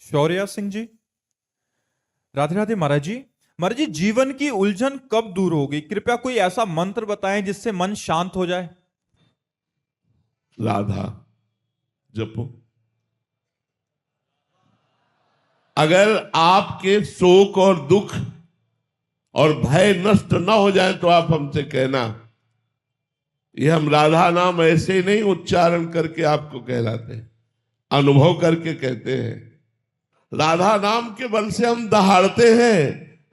शौर्या सिंह जी। राधे राधे महाराज जी। महाराज जी, जीवन की उलझन कब दूर होगी? कृपया कोई ऐसा मंत्र बताएं जिससे मन शांत हो जाए। राधा जपो। अगर आपके शोक और दुख और भय नष्ट न हो जाए तो आप हमसे कहना। ये हम राधा नाम ऐसे नहीं उच्चारण करके आपको कहलाते, अनुभव करके कहते हैं। राधा नाम के बल से हम दहाड़ते हैं,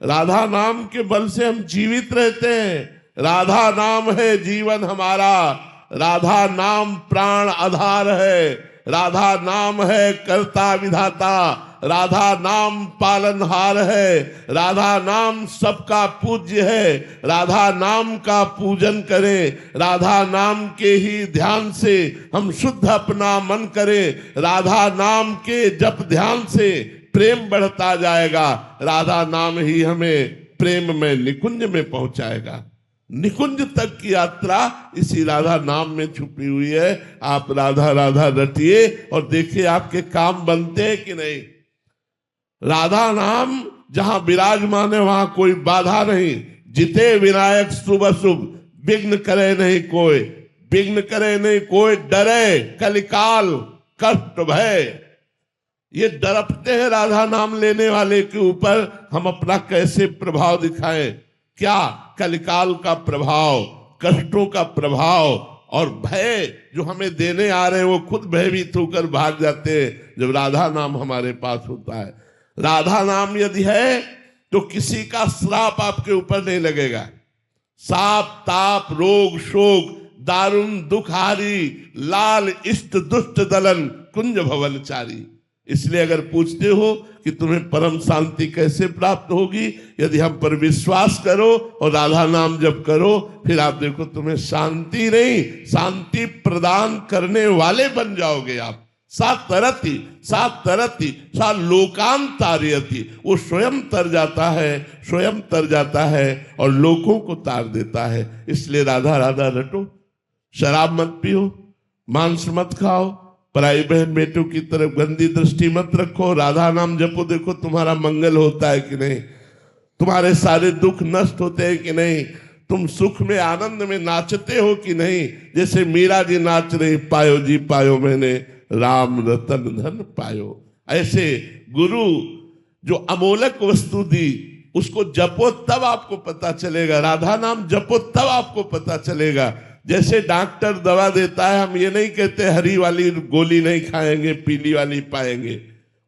राधा नाम के बल से हम जीवित रहते हैं। राधा नाम है जीवन हमारा, राधा नाम प्राण आधार है, राधा नाम है कर्ता विधाता, राधा नाम पालनहार है, राधा नाम सबका पूज्य है। राधा नाम का पूजन करें, राधा नाम के ही ध्यान से हम शुद्ध अपना मन करें। राधा नाम के जप ध्यान से प्रेम बढ़ता जाएगा। राधा नाम ही हमें प्रेम में निकुंज में पहुंचाएगा। निकुंज तक की यात्रा इसी राधा नाम में छुपी हुई है। आप राधा राधा रटिए और देखिए आपके काम बनते हैं कि नहीं। राधा नाम जहां विराजमान है वहां कोई बाधा नहीं। जिते विनायक शुभ शुभ, विघ्न करे नहीं कोई, विघ्न करे नहीं कोई, डरे कलिकाल कष्ट भय। ये डरपते हैं राधा नाम लेने वाले के ऊपर। हम अपना कैसे प्रभाव दिखाएं? क्या कलिकाल का प्रभाव, कष्टों का प्रभाव और भय जो हमें देने आ रहे हैं वो खुद भयभीत होकर भाग जाते हैं जब राधा नाम हमारे पास होता है। राधा नाम यदि है तो किसी का श्राप आपके ऊपर नहीं लगेगा। साप ताप रोग शोक दारुण दुखारी, लाल इष्ट दुष्ट दलन कुंज भवनचारी। इसलिए अगर पूछते हो कि तुम्हें परम शांति कैसे प्राप्त होगी, यदि हम पर विश्वास करो और राधा नाम जप करो, फिर आप देखो तुम्हें शांति नहीं शांति प्रदान करने वाले बन जाओगे आप। सा तरती सा लोकांतार्यति। वो स्वयं तर जाता है, स्वयं तर जाता है और लोगों को तार देता है। इसलिए राधा राधा रटो, शराब मत पियो, मांस मत खाओ, पराई बहन बेटों की तरफ गंदी दृष्टि मत रखो। राधा नाम जपो, देखो तुम्हारा मंगल होता है कि नहीं, तुम्हारे सारे दुख नष्ट होते हैं कि नहीं, तुम सुख में आनंद में नाचते हो कि नहीं। जैसे मीरा जी नाच रही, पायो जी पायो मैंने राम रतन धन पायो। ऐसे गुरु जो अमोलक वस्तु दी उसको जपो तब आपको पता चलेगा। राधा नाम जपो तब आपको पता चलेगा। जैसे डॉक्टर दवा देता है, हम ये नहीं कहते हरी वाली गोली नहीं खाएंगे पीली वाली पाएंगे।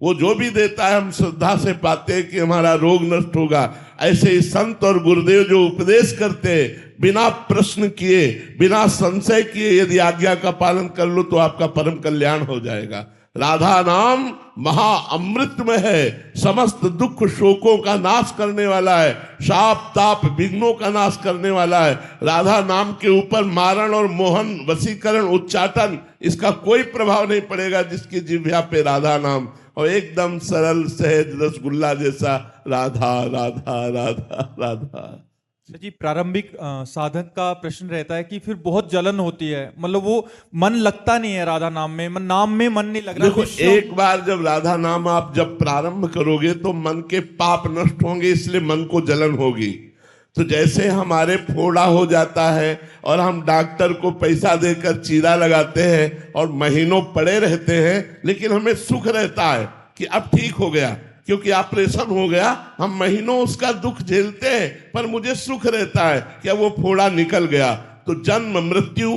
वो जो भी देता है हम श्रद्धा से पाते हैं कि हमारा रोग नष्ट होगा। ऐसे ही संत और गुरुदेव जो उपदेश करते हैं बिना प्रश्न किए बिना संशय किए, यदि आज्ञा का पालन कर लो तो आपका परम कल्याण हो जाएगा। राधा नाम महा अमृत में है, समस्त दुख शोकों का नाश करने वाला है, शाप ताप विघ्नों का नाश करने वाला है। राधा नाम के ऊपर मारण और मोहन वशीकरण उच्चाटन इसका कोई प्रभाव नहीं पड़ेगा जिसकी जिह्वा पे राधा नाम। और एकदम सरल सहज रसगुल्ला जैसा राधा राधा राधा राधा। जी, प्रारंभिक साधक का प्रश्न रहता है कि फिर बहुत जलन होती है, मतलब वो मन लगता नहीं है राधा नाम में, नाम में मन नहीं लग रहा। देखो, एक बार जब राधा नाम आप जब प्रारंभ करोगे तो मन के पाप नष्ट होंगे, इसलिए मन को जलन होगी। तो जैसे हमारे फोड़ा हो जाता है और हम डॉक्टर को पैसा देकर चीरा लगाते हैं और महीनों पड़े रहते हैं, लेकिन हमें सुख रहता है कि अब ठीक हो गया क्योंकि ऑपरेशन हो गया। हम महीनों उसका दुख झेलते हैं पर मुझे सुख रहता है कि अब वो फोड़ा निकल गया। तो जन्म मृत्यु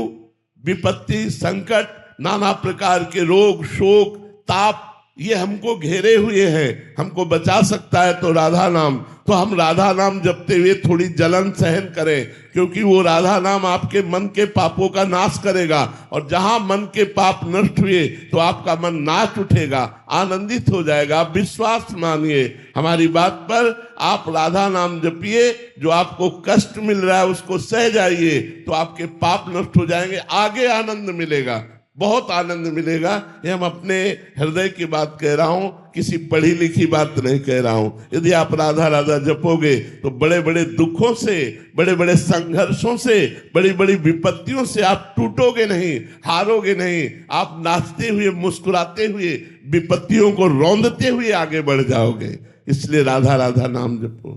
विपत्ति संकट नाना प्रकार के रोग शोक ताप ये हमको घेरे हुए हैं, हमको बचा सकता है तो राधा नाम। तो हम राधा नाम जपते हुए थोड़ी जलन सहन करें, क्योंकि वो राधा नाम आपके मन के पापों का नाश करेगा। और जहां मन के पाप नष्ट हुए तो आपका मन नाच उठेगा, आनंदित हो जाएगा। आप विश्वास मानिए हमारी बात पर, आप राधा नाम जपिए। जो आपको कष्ट मिल रहा है उसको सह जाइए तो आपके पाप नष्ट हो जाएंगे, आगे आनंद मिलेगा, बहुत आनंद मिलेगा। ये हम अपने हृदय की बात कह रहा हूं कि किसी पढ़ी लिखी बात नहीं कह रहा हूं। यदि आप राधा राधा जपोगे तो बड़े बड़े दुखों से, बड़े बड़े संघर्षों से, बड़ी बड़ी विपत्तियों से आप टूटोगे नहीं, हारोगे नहीं। आप नाचते हुए, मुस्कुराते हुए, विपत्तियों को रौंदते हुए आगे बढ़ जाओगे। इसलिए राधा राधा नाम जपो।